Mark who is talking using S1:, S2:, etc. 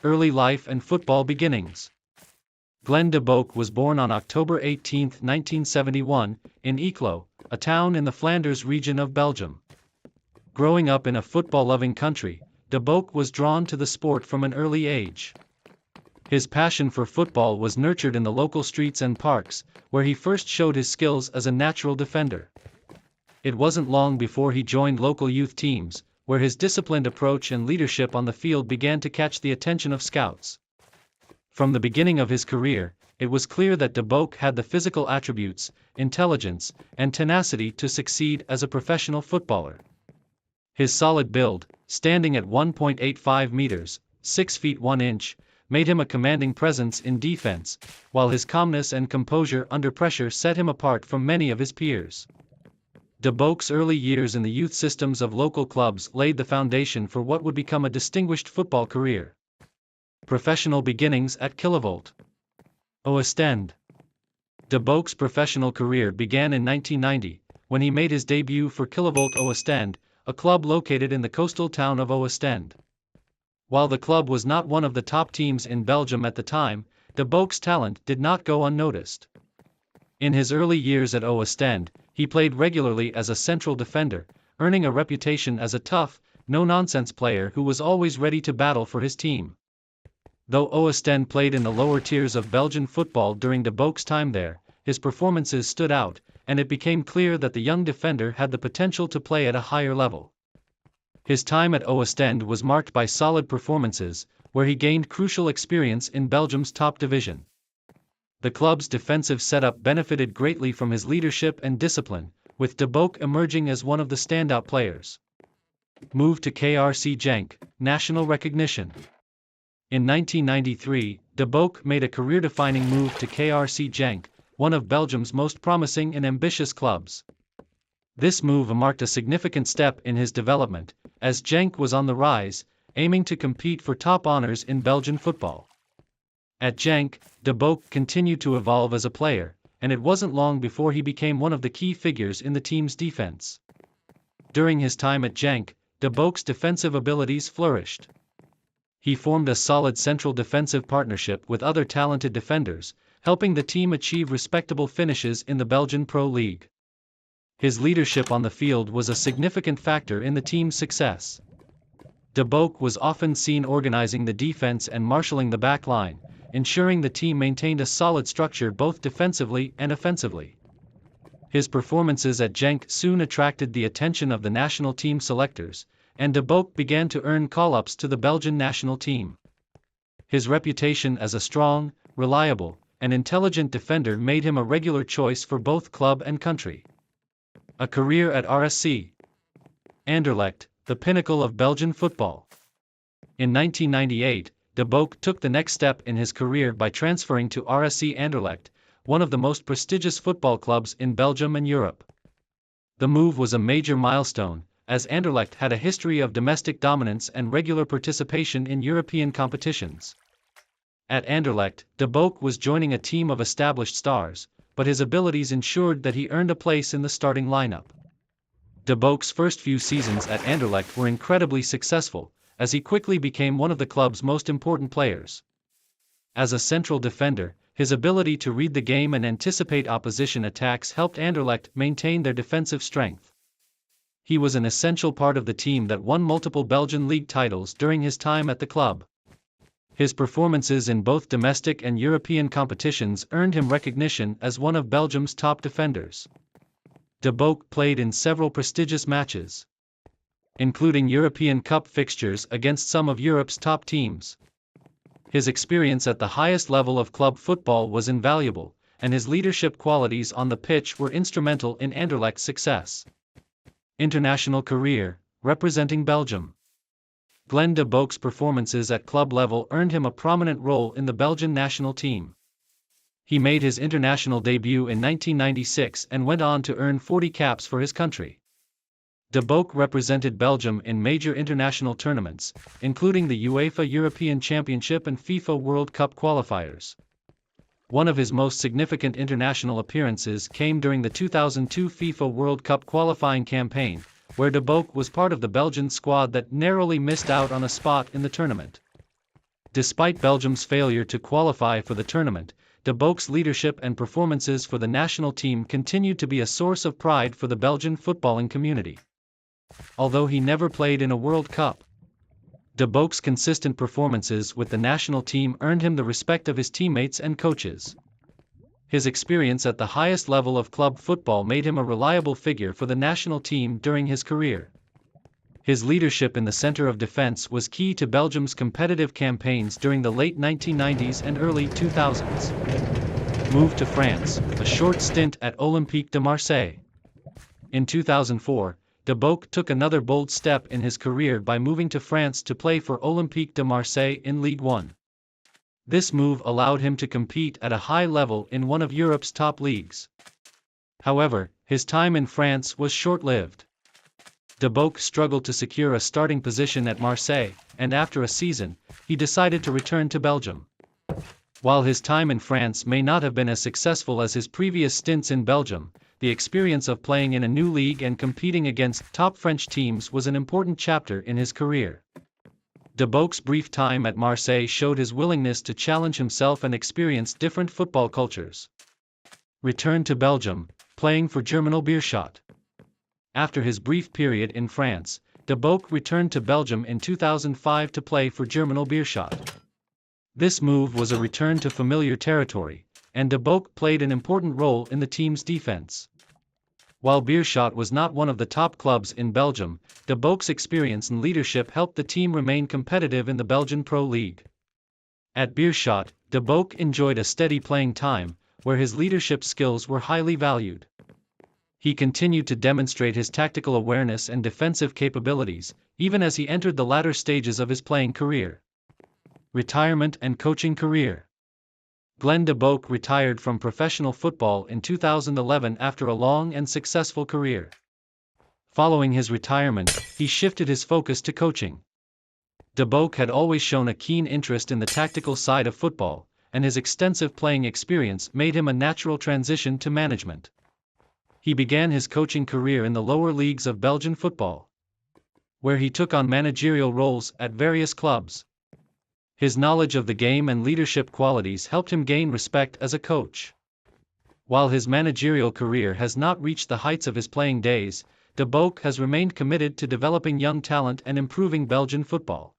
S1: Early life and football beginnings. Glen De Boeck was born on October 18, 1971, in Eeklo, a town in the Flanders region of Belgium. Growing up in a football-loving country, De Boeck was drawn to the sport from an early age. His passion for football was nurtured in the local streets and parks, where he first showed his skills as a natural defender. It wasn't long before he joined local youth teams, where his disciplined approach and leadership on the field began to catch the attention of scouts. From the beginning of his career, it was clear that De Boeck had the physical attributes, intelligence, and tenacity to succeed as a professional footballer. His solid build, standing at 1.85 meters, 6 feet 1 inch, made him a commanding presence in defense, while his calmness and composure under pressure set him apart from many of his peers. De Boeck's early years in the youth systems of local clubs laid the foundation for what would become a distinguished football career. Professional beginnings at Kilovolt. Oostende. De Boeck's professional career began in 1990, when he made his debut for Kilovolt Oostende, a club located in the coastal town of Oostende. While the club was not one of the top teams in Belgium at the time, De Boeck's talent did not go unnoticed. In his early years at Oostende, he played regularly as a central defender, earning a reputation as a tough, no-nonsense player who was always ready to battle for his team. Though Oostende played in the lower tiers of Belgian football during De Boeck's time there, his performances stood out, and it became clear that the young defender had the potential to play at a higher level. His time at Oostende was marked by solid performances, where he gained crucial experience in Belgium's top division. The club's defensive setup benefited greatly from his leadership and discipline, with De Boeck emerging as one of the standout players. Move to KRC Genk, national recognition. In 1993, De Boeck made a career-defining move to KRC Genk, one of Belgium's most promising and ambitious clubs. This move marked a significant step in his development, as Genk was on the rise, aiming to compete for top honors in Belgian football. At Genk, De Boeck continued to evolve as a player, and it wasn't long before he became one of the key figures in the team's defense. During his time at Genk, De Boeck's defensive abilities flourished. He formed a solid central defensive partnership with other talented defenders, helping the team achieve respectable finishes in the Belgian Pro League. His leadership on the field was a significant factor in the team's success. De Boeck was often seen organizing the defense and marshalling the back line, ensuring the team maintained a solid structure both defensively and offensively. His performances at Genk soon attracted the attention of the national team selectors, and De Boeck began to earn call-ups to the Belgian national team. His reputation as a strong, reliable, and intelligent defender made him a regular choice for both club and country. A career at RSC Anderlecht, the pinnacle of Belgian football. In 1998, De Boeck took the next step in his career by transferring to RSC Anderlecht, one of the most prestigious football clubs in Belgium and Europe. The move was a major milestone, as Anderlecht had a history of domestic dominance and regular participation in European competitions. At Anderlecht, De Boeck was joining a team of established stars, but his abilities ensured that he earned a place in the starting lineup. De Boeck's first few seasons at Anderlecht were incredibly successful, as he quickly became one of the club's most important players. As a central defender, his ability to read the game and anticipate opposition attacks helped Anderlecht maintain their defensive strength. He was an essential part of the team that won multiple Belgian league titles during his time at the club. His performances in both domestic and European competitions earned him recognition as one of Belgium's top defenders. De Boeck played in several prestigious matches, including European Cup fixtures against some of Europe's top teams. His experience at the highest level of club football was invaluable, and his leadership qualities on the pitch were instrumental in Anderlecht's success. International career, representing Belgium. Glen De Boeck's performances at club level earned him a prominent role in the Belgian national team. He made his international debut in 1996 and went on to earn 40 caps for his country. De Boeck represented Belgium in major international tournaments, including the UEFA European Championship and FIFA World Cup qualifiers. One of his most significant international appearances came during the 2002 FIFA World Cup qualifying campaign, where De Boeck was part of the Belgian squad that narrowly missed out on a spot in the tournament. Despite Belgium's failure to qualify for the tournament, De Boeck's leadership and performances for the national team continued to be a source of pride for the Belgian footballing community. Although he never played in a World Cup, De Boeck's consistent performances with the national team earned him the respect of his teammates and coaches. His experience at the highest level of club football made him a reliable figure for the national team during his career. His leadership in the center of defense was key to Belgium's competitive campaigns during the late 1990s and early 2000s. Moved to France, a short stint at Olympique de Marseille. In 2004, De Boeck took another bold step in his career by moving to France to play for Olympique de Marseille in Ligue 1. This move allowed him to compete at a high level in one of Europe's top leagues. However, his time in France was short-lived. De Boeck struggled to secure a starting position at Marseille, and after a season, he decided to return to Belgium. While his time in France may not have been as successful as his previous stints in Belgium, the experience of playing in a new league and competing against top French teams was an important chapter in his career. De Boeck's brief time at Marseille showed his willingness to challenge himself and experience different football cultures. Returned to Belgium, playing for Germinal Beerschot. After his brief period in France, De Boeck returned to Belgium in 2005 to play for Germinal Beerschot. This move was a return to familiar territory, and De Boeck played an important role in the team's defense. While Beerschot was not one of the top clubs in Belgium, De Boeck's experience and leadership helped the team remain competitive in the Belgian Pro League. At Beerschot, De Boeck enjoyed a steady playing time, where his leadership skills were highly valued. He continued to demonstrate his tactical awareness and defensive capabilities, even as he entered the latter stages of his playing career. Retirement and coaching career. Glen De Boeck retired from professional football in 2011 after a long and successful career. Following his retirement, he shifted his focus to coaching. De Boeck had always shown a keen interest in the tactical side of football, and his extensive playing experience made him a natural transition to management. He began his coaching career in the lower leagues of Belgian football, where he took on managerial roles at various clubs. His knowledge of the game and leadership qualities helped him gain respect as a coach. While his managerial career has not reached the heights of his playing days, De Boeck has remained committed to developing young talent and improving Belgian football.